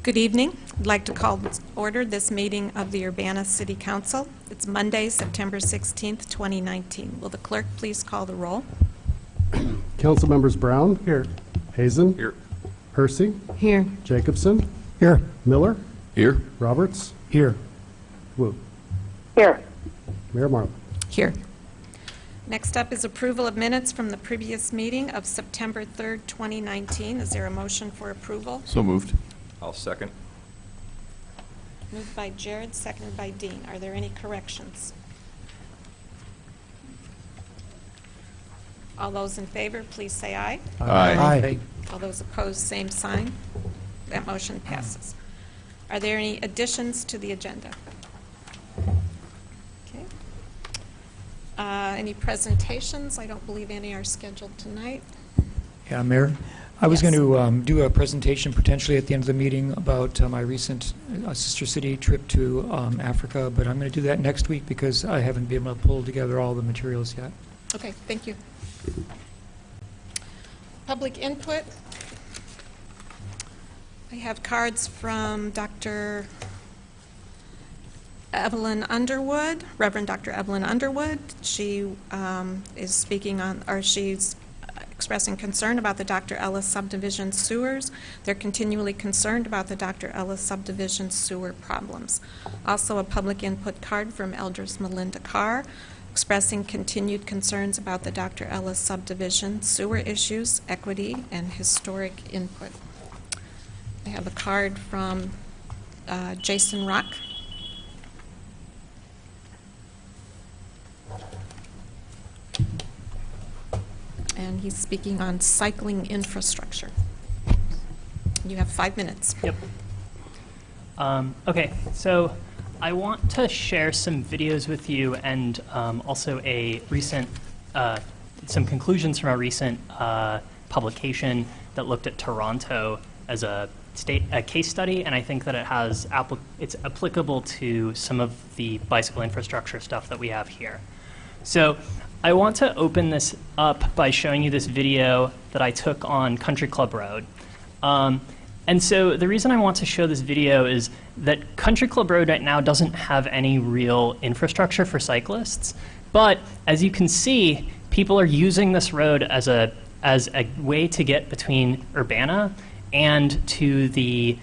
Good evening. I'd like to call to order this meeting of the Urbana City Council. It's Monday, September 16th, 2019. Will the clerk please call the roll? Council members Brown. Here. Hazen. Here. Hersey. Here. Jacobson. Here. Miller. Here. Roberts. Here. Wu. Here. Mayor Marlin. Here. Next up is approval of minutes from the previous meeting of September 3rd, 2019. Is there a motion for approval? So moved. I'll second. Moved by Jared, seconded by Dean. Are there any corrections? All those in favor, please say aye. Aye. All those opposed, same sign. That motion passes. Are there any additions to the agenda? Okay. Any presentations? I don't believe any are scheduled tonight. Yeah, Mayor, I was Yes. going to do a presentation potentially at the end of the meeting about my recent sister city trip to Africa, but I'm going to do that next week because I haven't been able to pull together all the materials yet. Okay, thank you. Public input. I have cards from Dr. Evelyn Underwood, Reverend Dr. Evelyn Underwood. She is speaking on, or she's expressing concern about the Dr. Ellis subdivision sewers. They're continually concerned about the Dr. Ellis subdivision sewer problems. Also a public input card from Eldris Melinda Carr, expressing continued concerns about the Dr. Ellis subdivision sewer issues, equity, and historic input. I have a card from Jason Rock. And he's speaking on cycling infrastructure. You have 5 minutes. Yep. Okay, so I want to share some videos with you and also a recent, some conclusions from a recent publication that looked at Toronto as a case study, and I think that it has it's applicable to some of the bicycle infrastructure stuff that we have here. So I want to open this up by showing you this video that I took on Country Club Road. And so the reason I want to show this video is that Country Club Road right now doesn't have any real infrastructure for cyclists, but as you can see, people are using this road as a way to get between Urbana and to the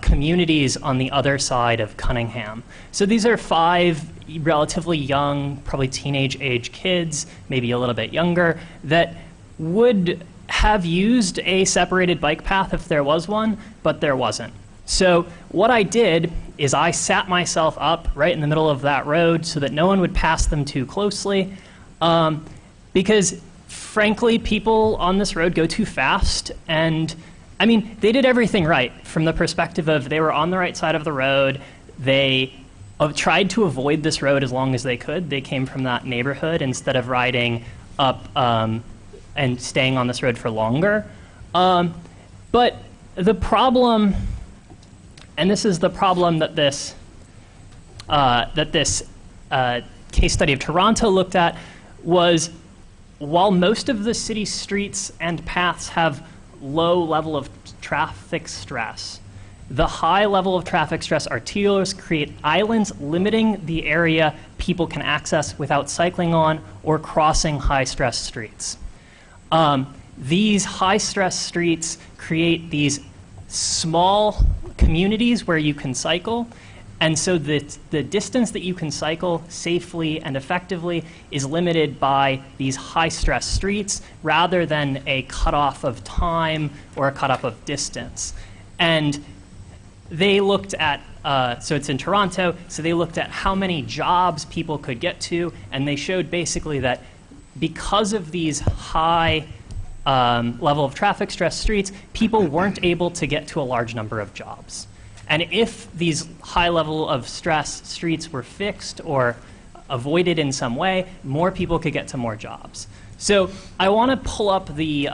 communities on the other side of Cunningham. So these are 5 relatively young, probably teenage age kids, maybe a little bit younger, that would have used a separated bike path if there was one, but there wasn't. So what I did is I sat myself up right in the middle of that road so that no one would pass them too closely, because frankly, people on this road go too fast, and I mean, they did everything right from the perspective of they were on the right side of the road. They tried to avoid this road as long as they could. They came from that neighborhood instead of riding up and staying on this road for longer. But the problem, and this is the problem that this case study of Toronto looked at, was while most of the city streets and paths have low level of traffic stress, the high level of traffic stress arterials create islands limiting the area people can access without cycling on or crossing high stress streets. These high stress streets create these small communities where you can cycle, and so the distance that you can cycle safely and effectively is limited by these high stress streets rather than a cutoff of time or a cutoff of distance. And they looked at, so it's in Toronto, so they looked at how many jobs people could get to, and they showed basically that because of these high level of traffic stress streets, people weren't able to get to a large number of jobs. And if these high level of stress streets were fixed or avoided in some way, more people could get to more jobs. So I want to pull up the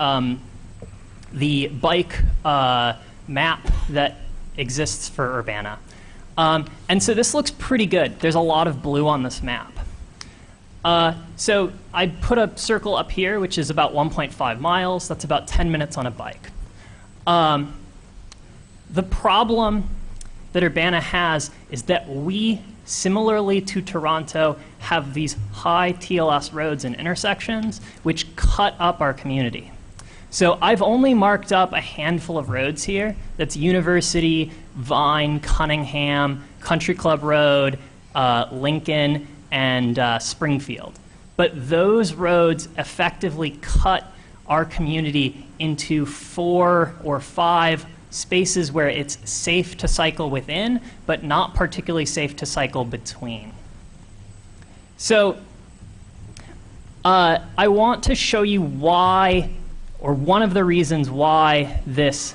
bike map that exists for Urbana. And so this looks pretty good. There's a lot of blue on this map. So I put a circle up here, which is about 1.5 miles. That's about 10 minutes on a bike. The problem that Urbana has is that we, similarly to Toronto, have these high TLS roads and intersections which cut up our community. So I've only marked up a handful of roads here. That's University, Vine, Cunningham, Country Club Road, Lincoln, and Springfield. But those roads effectively cut our community into 4 or 5 spaces where it's safe to cycle within, but not particularly safe to cycle between. So I want to show you why, or one of the reasons why this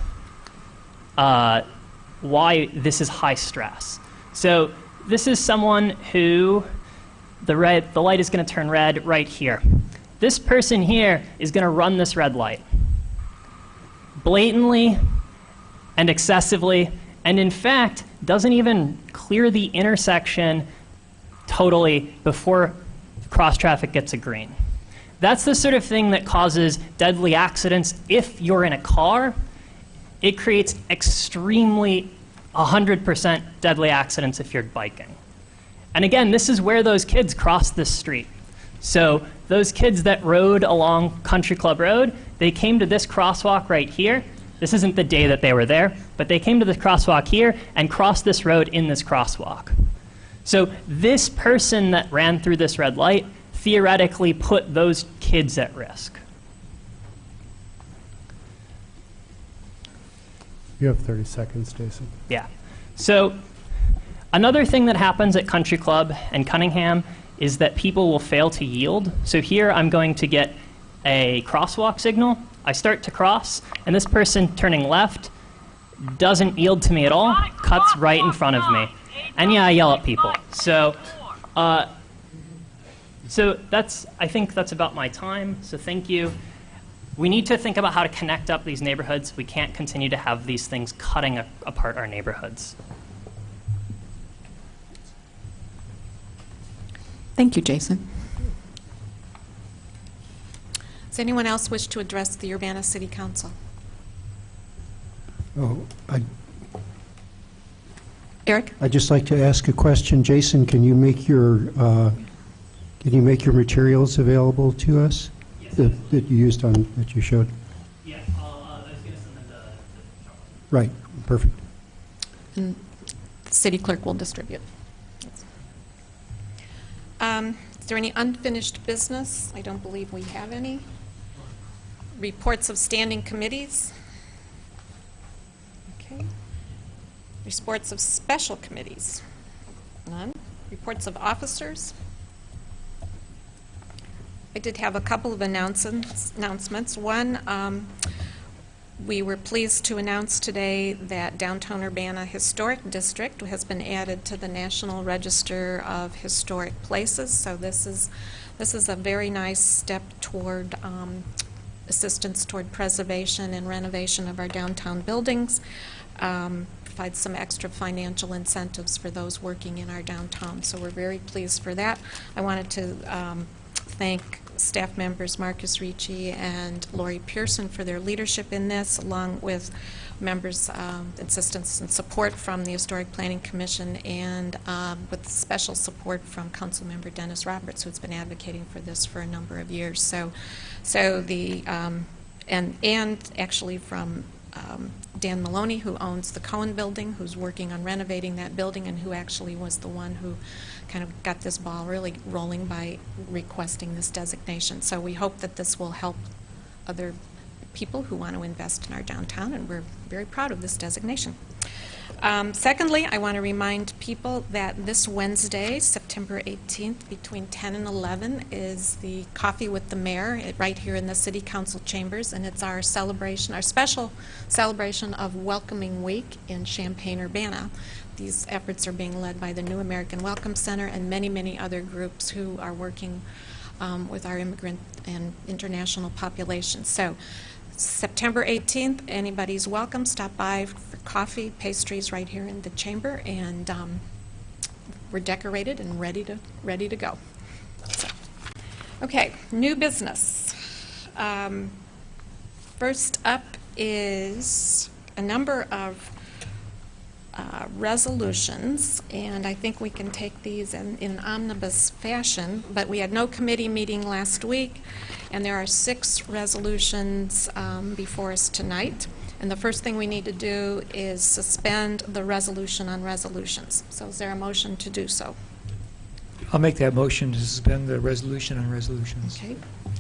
is high stress. So this is someone who, the light is going to turn red right here. This person here is going to run this red light blatantly and excessively, and in fact doesn't even clear the intersection totally before cross traffic gets a green. That's the sort of thing that causes deadly accidents. If you're in a car, it creates extremely 100% deadly accidents if you're biking. And again, this is where those kids cross this street. So those kids that rode along Country Club Road, they came to this crosswalk right here. This isn't the day that they were there, but they came to this crosswalk here and crossed this road in this crosswalk. So this person that ran through this red light theoretically put those kids at risk. You have 30 seconds, Jason. Yeah. So another thing that happens at Country Club and Cunningham is that people will fail to yield. So here I'm going to get a crosswalk signal. I start to cross, and this person turning left doesn't yield to me at all, cuts right in front of me. And yeah, I yell at people. So I think that's about my time, so thank you. We need to think about how to connect up these neighborhoods. We can't continue to have these things cutting apart our neighborhoods. Thank you, Jason. Does anyone else wish to address the Urbana City Council? Oh, Eric? I'd just like to ask a question. Jason, can you make your materials available to us? Yes. That you used on, that you showed? Yeah, I was going to send them to Right, perfect. And the city clerk will distribute. Is there any unfinished business? I don't believe we have any. Reports of standing committees? Okay. Reports of special committees? None. Reports of officers? I did have a couple of announcements. One, we were pleased to announce today that Downtown Urbana Historic District has been added to the National Register of Historic Places. So this is a very nice step toward assistance toward preservation and renovation of our downtown buildings. Provide some extra financial incentives for those working in our downtown. So we're very pleased for that. I wanted to thank staff members Marcus Ricci and Lori Pearson for their leadership in this, along with members' assistance and support from the Historic Planning Commission, and with special support from Councilmember Dennis Roberts, who's been advocating for this for a number of years. So the and actually from Dan Maloney, who owns the Cohen Building, who's working on renovating that building, and who actually was the one who kind of got this ball really rolling by requesting this designation. So we hope that this will help other people who want to invest in our downtown, and we're very proud of this designation. Secondly, I want to remind people that this Wednesday, September 18th, between 10 and 11, is the Coffee with the Mayor right here in the City Council chambers, and it's our celebration, our special celebration of Welcoming Week in Champaign-Urbana. These efforts are being led by the New American Welcome Center and many, many other groups who are working with our immigrant and international population. So September 18th, anybody's welcome. Stop by for coffee, pastries right here in the chamber, and we're decorated and ready to go. So, okay, new business. First up is a number of resolutions, and I think we can take these in omnibus fashion, but we had no committee meeting last week, and there are 6 resolutions before us tonight. And the first thing we need to do is suspend the resolution on resolutions. So is there a motion to do so? I'll make that motion to suspend the resolution on resolutions. Okay.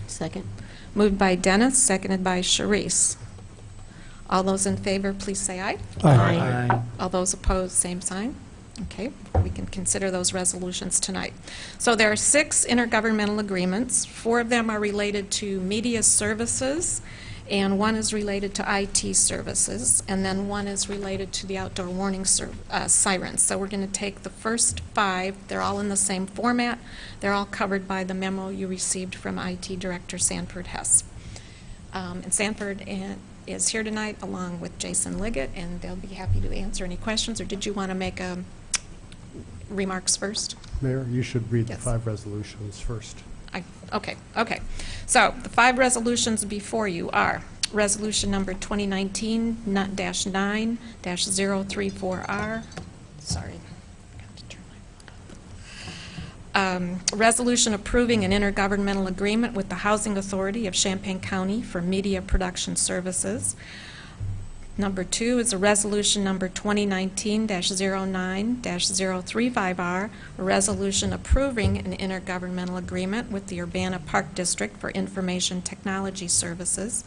Second. Moved by Dennis, seconded by Sharice. All those in favor, please say aye. Aye. All those opposed, same sign. Okay, we can consider those resolutions tonight. So there are 6 intergovernmental agreements. 4 of them are related to media services, and 1 is related to IT services, and then 1 is related to the outdoor warning sirens. So we're going to take the first 5. They're all in the same format. They're all covered by the memo you received from IT Director Sanford Hess. And Sanford is here tonight along with Jason Liggett, and they'll be happy to answer any questions. Or did you want to make remarks first? Mayor, you should read the Yes. 5 resolutions first. Okay. So the 5 resolutions before you are Resolution number 2019-9-034R. Sorry. Forgot to turn my- Resolution approving an intergovernmental agreement with the Housing Authority of Champaign County for media production services. Number 2 is a resolution number 2019-09-035R, a resolution approving an intergovernmental agreement with the Urbana Park District for information technology services.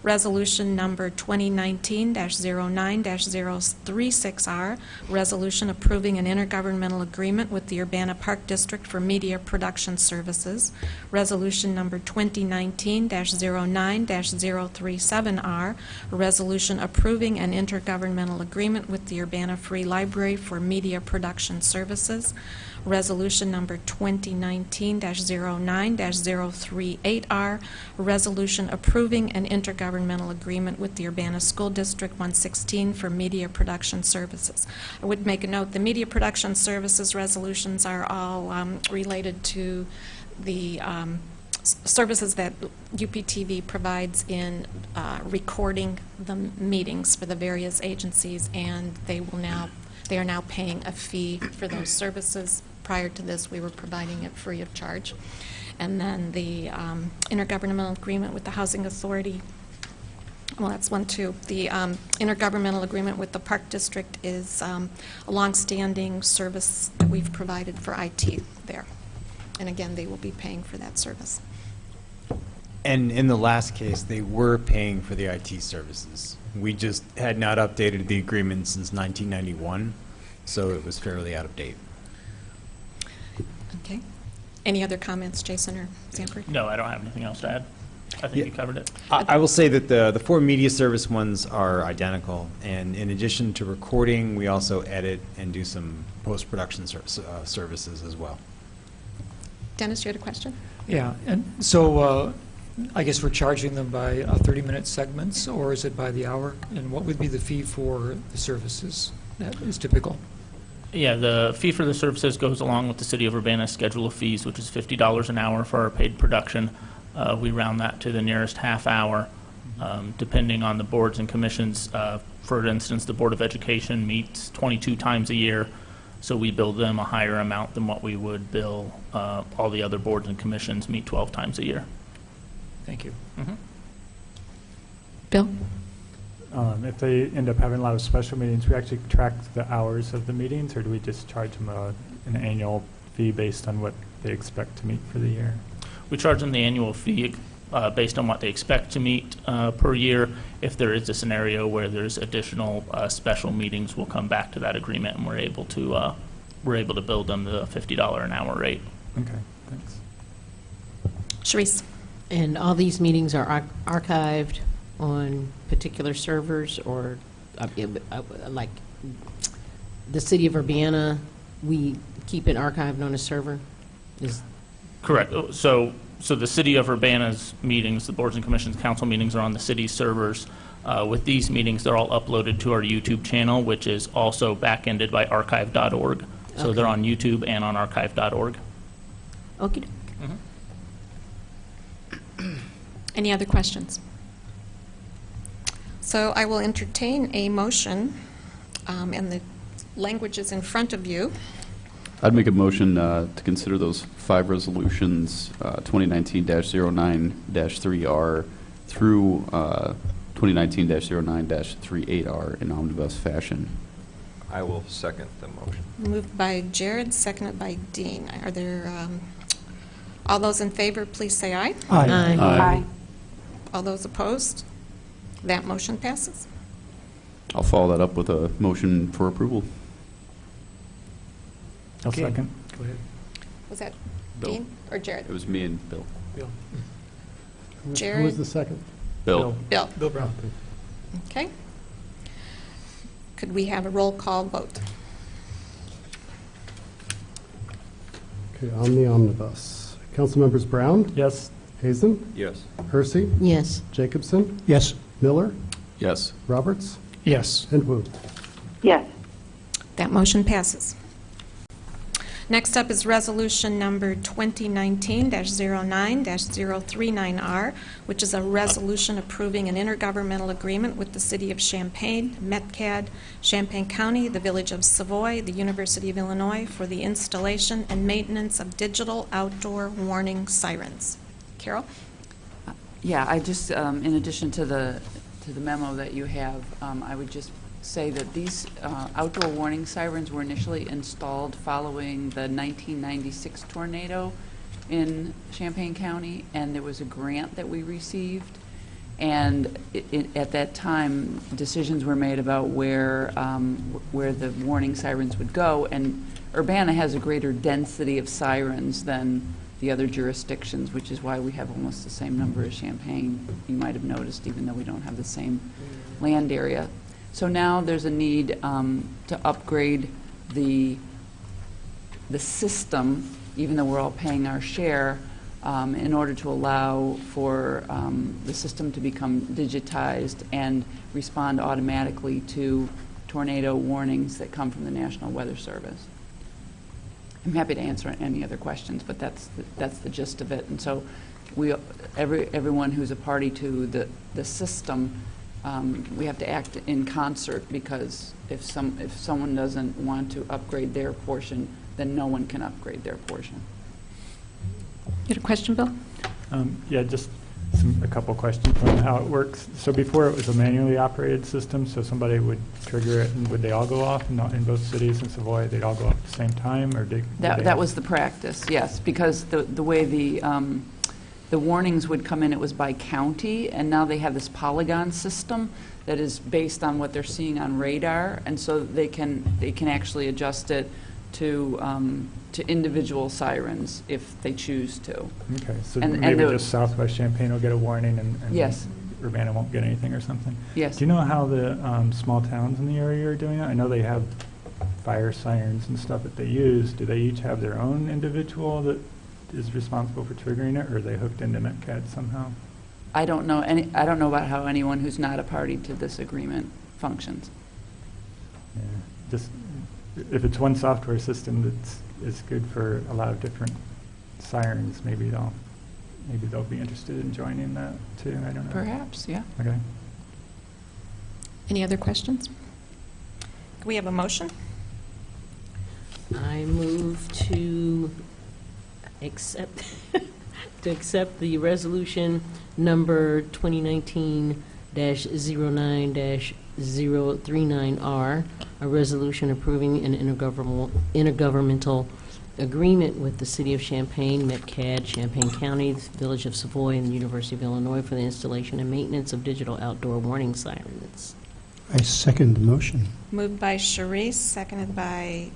Resolution number 2019-09-036R, resolution approving an intergovernmental agreement with the Urbana Park District for media production services. Resolution number 2019-09-037R, a resolution approving an intergovernmental agreement with the Urbana Free Library for media production services. Resolution number 2019-09-038R, a resolution approving an intergovernmental agreement with the Urbana School District 116 for media production services. I would make a note, the media production services resolutions are all related to the services that UPTV provides in recording the meetings for the various agencies, and they are now paying a fee for those services. Prior to this, we were providing it free of charge. And then the intergovernmental agreement with the Housing Authority, well, that's 1 too. The intergovernmental agreement with the Park District is a longstanding service that we've provided for IT there. And again, they will be paying for that service. And in the last case, they were paying for the IT services. We just had not updated the agreement since 1991, so it was fairly out of date. Okay. Any other comments, Jason or Sanford? No, I don't have anything else to add. I think Yeah. you covered it. I will say that the 4 media service ones are identical, and in addition to recording, we also edit and do some post-production services as well. Dennis, you had a question? Yeah, and so I guess we're charging them by 30-minute segments, or is it by the hour? And what would be the fee for the services that is typical? Yeah, the fee for the services goes along with the City of Urbana's schedule of fees, which is $50 an hour for our paid production. We round that to the nearest half hour, depending on the boards and commissions. For instance, the Board of Education meets 22 times a year, so we bill them a higher amount than what we would bill all the other boards and commissions meet 12 times a year. Thank you. Bill? If they end up having a lot of special meetings, we actually track the hours of the meetings, or do we just charge them an annual fee based on what they expect to meet for the year? We charge them the annual fee based on what they expect to meet per year. If there is a scenario where there's additional special meetings, we'll come back to that agreement, and we're able to bill them the $50 an hour rate. Okay, thanks. Sharice? And all these meetings are archived on particular servers, or like the City of Urbana, we keep it archived on a server? Correct. So the City of Urbana's meetings, the boards and commissions, council meetings are on the city's servers. With these meetings, they're all uploaded to our YouTube channel, which is also back-ended by archive.org. So Okay. they're on YouTube and on archive.org. Okay. Any other questions? So I will entertain a motion, and the language is in front of you. I'd make a motion to consider those 5 resolutions, 2019-09-3R through 2019-09-38R in omnibus fashion. I will second the motion. Moved by Jared, seconded by Dean. Are there, all those in favor, please say aye. Aye. All those opposed? That motion passes. I'll follow that up with a motion for approval. I'll Okay. second. Go ahead. Was that Bill. Dean or Jared? It was me and Bill. Bill. Who was Jared? the second? Bill. Bill. Bill Brown. Okay. Could we have a roll call vote? Okay, on the omnibus. Councilmembers Brown, Yes. Hazen, Yes. Hersey, Yes. Jacobson, Yes. Miller, Yes. Roberts, Yes. and Wu. Yes. That motion passes. Next up is resolution number 2019-09-039R, which is a resolution approving an intergovernmental agreement with the City of Champaign, Metcalfe, Champaign County, the Village of Savoy, the University of Illinois for the installation and maintenance of digital outdoor warning sirens. Carol? Yeah, I just, in addition to the memo that you have, I would just say that these outdoor warning sirens were initially installed following the 1996 tornado in Champaign County, and there was a grant that we received. And at that time, decisions were made about where the warning sirens would go, and Urbana has a greater density of sirens than the other jurisdictions, which is why we have almost the same number as Champaign. You might have noticed, even though we don't have the same land area. So now there's a need to upgrade the system, even though we're all paying our share, in order to allow for the system to become digitized and respond automatically to tornado warnings that come from the National Weather Service. I'm happy to answer any other questions, but that's the gist of it. And so everyone who's a party to the system, we have to act in concert, because if someone doesn't want to upgrade their portion, then no one can upgrade their portion. You had a question, Bill? Yeah, just a couple questions on how it works. So before it was a manually operated system, so somebody would trigger it, and would they all go off in both cities and Savoy? They'd all go off at the same time, or That was the practice, yes, because the way the warnings would come in, it was by county, and now they have this polygon system that is based on what they're seeing on radar, and so they can actually adjust it to individual sirens if they choose to. Okay, so And maybe the- just Southwest Champaign will get a warning, and Yes. Urbana won't get anything or something? Yes. Do you know how the small towns in the area are doing it? I know they have fire sirens and stuff that they use. Do they each have their own individual that is responsible for triggering it, or are they hooked into Metcalfe somehow? I don't know about how anyone who's not a party to this agreement functions. Yeah, just if it's one software system that is good for a lot of different sirens, maybe they'll be interested in joining that too. I don't know. Perhaps, yeah. Okay. Any other questions? Can we have a motion? I move to accept the resolution number 2019-09-039R, a resolution approving an intergovernmental agreement with the City of Champaign, Metcalfe, Champaign County, the Village of Savoy, and the University of Illinois for the installation and maintenance of digital outdoor warning sirens. I second the motion. Moved by Sharice, seconded by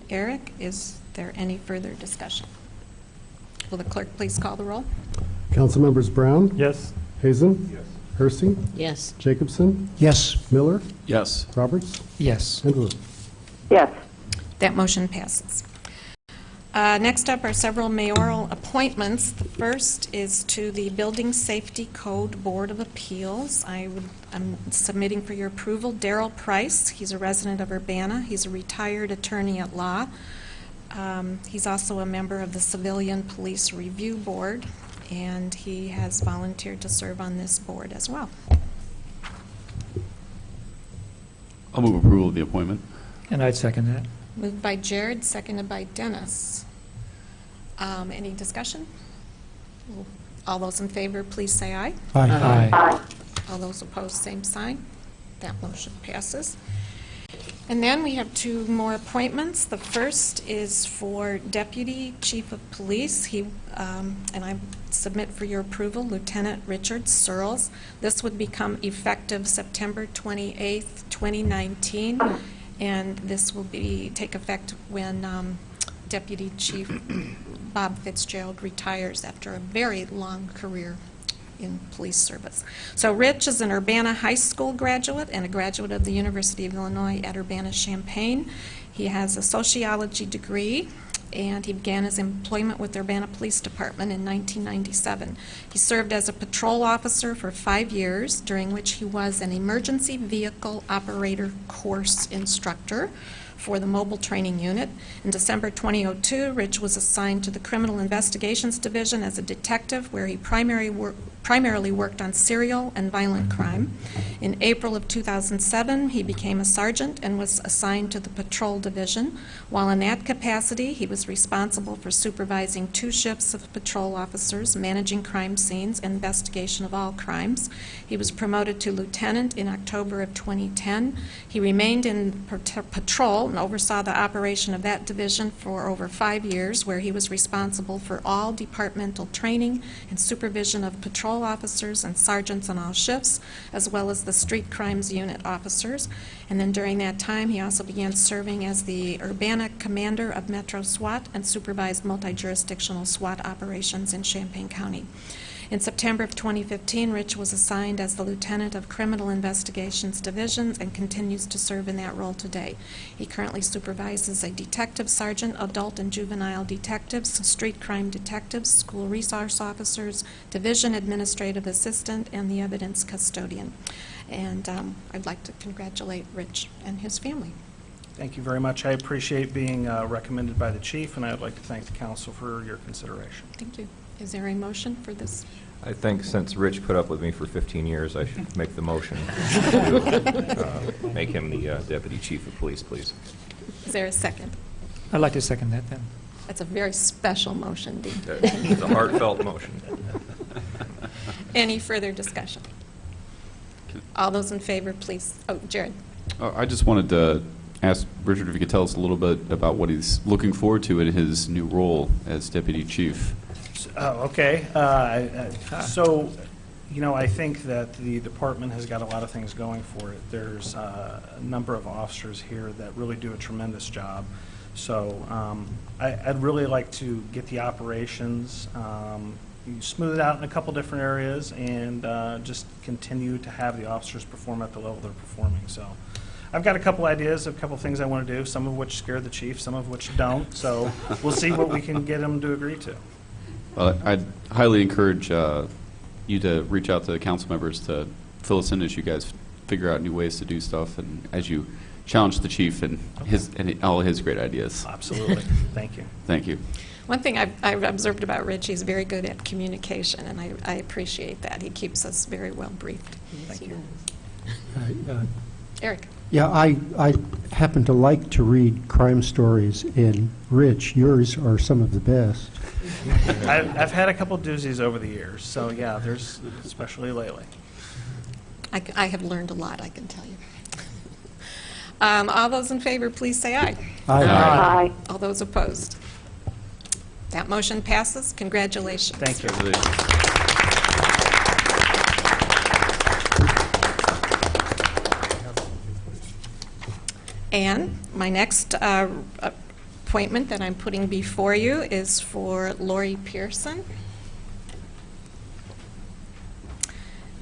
Eric. Is there any further discussion? Will the clerk please call the roll? Councilmembers Brown, Yes. Hazen, Yes. Hersey, Yes. Jacobson, Yes. Miller, Yes. Roberts, Yes. and Wu. Yes. That motion passes. Next up are several mayoral appointments. The first is to the Building Safety Code Board of Appeals. I'm submitting for your approval Darrell Price. He's a resident of Urbana. He's a retired attorney at law. He's also a member of the Civilian Police Review Board, and he has volunteered to serve on this board as well. I'll move approval of the appointment. And I'd second that. Moved by Jared, seconded by Dennis. Any discussion? All those in favor, please say aye. Aye. All those opposed, same sign. That motion passes. And then we have two more appointments. The first is for Deputy Chief of Police. And I submit for your approval, Lieutenant Richard Searles. This would become effective September 28th, 2019, and this will take effect when Deputy Chief Bob Fitzgerald retires after a very long career in police service. So Rich is an Urbana High School graduate and a graduate of the University of Illinois at Urbana-Champaign. He has a sociology degree, and he began his employment with the Urbana Police Department in 1997. He served as a patrol officer for 5 years, during which he was an emergency vehicle operator course instructor for the Mobile Training Unit. In December 2002, Rich was assigned to the Criminal Investigations Division as a detective, where he primarily worked on serial and violent crime. In April of 2007, he became a sergeant and was assigned to the Patrol Division. While in that capacity, he was responsible for supervising 2 shifts of patrol officers, managing crime scenes, and investigation of all crimes. He was promoted to lieutenant in October of 2010. He remained in patrol and oversaw the operation of that division for over 5 years, where he was responsible for all departmental training and supervision of patrol officers and sergeants on all shifts, as well as the street crimes unit officers. And then during that time, he also began serving as the Urbana commander of Metro SWAT and supervised multi-jurisdictional SWAT operations in Champaign County. In September of 2015, Rich was assigned as the Lieutenant of Criminal Investigations Division and continues to serve in that role today. He currently supervises a detective sergeant, adult and juvenile detectives, street crime detectives, school resource officers, division administrative assistant, and the evidence custodian. And I'd like to congratulate Rich and his family. Thank you very much. I appreciate being recommended by the chief, and I would like to thank the council for your consideration. Thank you. Is there a motion for this? I think since Rich put up with me for 15 years, I should make the motion to make him the deputy chief of police, please. Is there a second? I'd like to second that then. That's a very special motion, Dean. It's a heartfelt motion. Any further discussion? All those in favor, please. Oh, Jared. I just wanted to ask Richard if he could tell us a little bit about what he's looking forward to in his new role as deputy chief. Oh, okay. So, you know, I think that the department has got a lot of things going for it. There's a number of officers here that really do a tremendous job. So I'd really like to get the operations smoothed out in a couple different areas and just continue to have the officers perform at the level they're performing. So I've got a couple ideas of a couple things I want to do, some of which scare the chief, some of which don't. So we'll see what we can get him to agree to. I'd highly encourage you to reach out to the council members to fill us in as you guys figure out new ways to do stuff, and as you challenge the chief and all his great ideas. Absolutely. Thank you. Thank you. One thing I've observed about Rich, he's very good at communication, and I appreciate that. He keeps us very well briefed. Thank you. Eric. Yeah, I happen to like to read crime stories, and Rich, yours are some of the best. I've had a couple doozies over the years, so yeah, there's especially lately. I have learned a lot, I can tell you. All those in favor, please say aye. Aye. Aye. All those opposed? That motion passes. Congratulations. Thank you. And my next appointment that I'm putting before you is for Lori Pearson.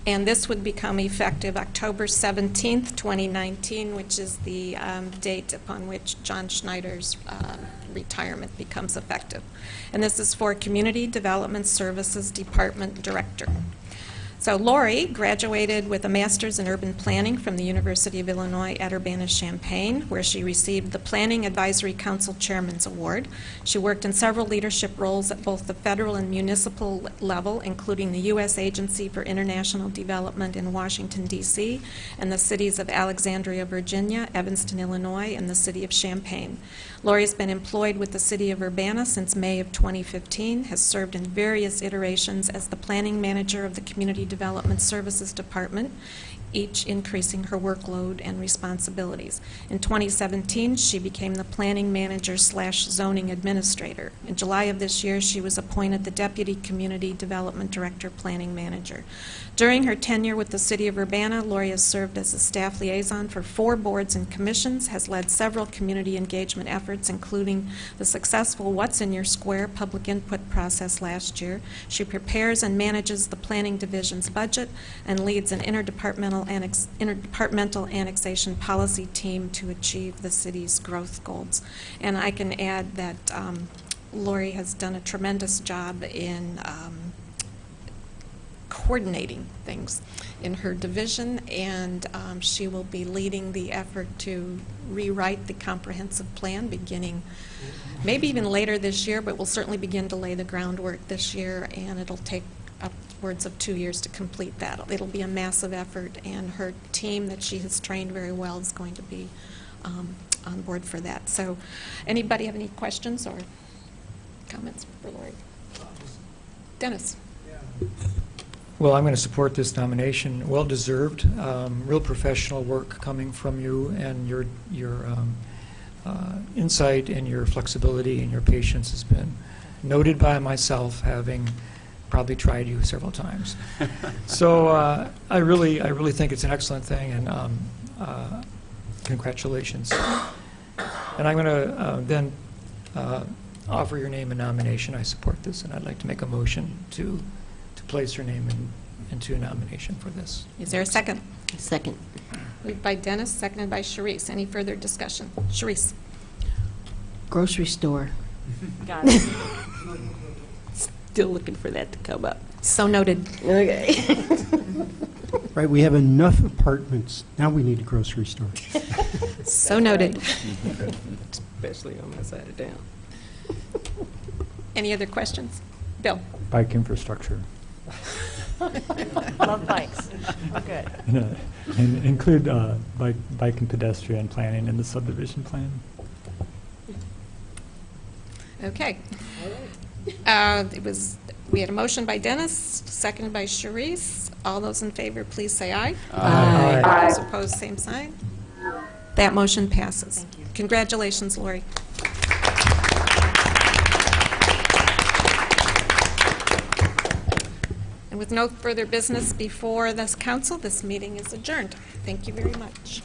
And this would become effective October 17th, 2019, which is the date upon which John Schneider's retirement becomes effective. And this is for Community Development Services Department Director. So Lori graduated with a master's in urban planning from the University of Illinois at Urbana-Champaign, where she received the Planning Advisory Council Chairman's Award. She worked in several leadership roles at both the federal and municipal level, including the U.S. Agency for International Development in Washington, D.C., and the cities of Alexandria, Virginia, Evanston, Illinois, and the city of Champaign. Lori has been employed with the city of Urbana since May of 2015, has served in various iterations as the planning manager of the Community Development Services Department, each increasing her workload and responsibilities. In 2017, she became the planning manager/zoning administrator. In July of this year, she was appointed the Deputy Community Development Director Planning Manager. During her tenure with the City of Urbana, Lori has served as a staff liaison for 4 boards and commissions, has led several community engagement efforts, including the successful What's in Your Square public input process last year. She prepares and manages the Planning Division's budget and leads an interdepartmental annexation policy team to achieve the city's growth goals. And I can add that Lori has done a tremendous job in coordinating things in her division, and she will be leading the effort to rewrite the comprehensive plan beginning maybe even later this year, but we'll certainly begin to lay the groundwork this year, and it'll take upwards of 2 years to complete that. It'll be a massive effort, and her team that she has trained very well is going to be on board for that. So anybody have any questions or comments for Lori? Dennis? Well, I'm going to support this nomination. Well-deserved, real professional work coming from you, and your insight and your flexibility and your patience has been noted by myself, having probably tried you several times. So I really think it's an excellent thing, and congratulations. And I'm going to then offer your name in nomination. I support this, and I'd like to make a motion to place your name into a nomination for this. Is there a second? Second. Moved by Dennis, seconded by Sharice. Any further discussion? Sharice? Grocery store. Got it. Still looking for that to come up. So noted. Okay. Right, we have enough apartments. Now we need a grocery store. So noted. Especially on my side of town. Any other questions? Bill? Bike infrastructure. Love bikes. Oh, good. And include bike and pedestrian planning in the subdivision plan. Okay. We had a motion by Dennis, seconded by Sharice. All those in favor, please say aye. Aye. All those opposed, same sign. That motion passes. Thank you. Congratulations, Lori. And with no further business before this council, this meeting is adjourned. Thank you very much.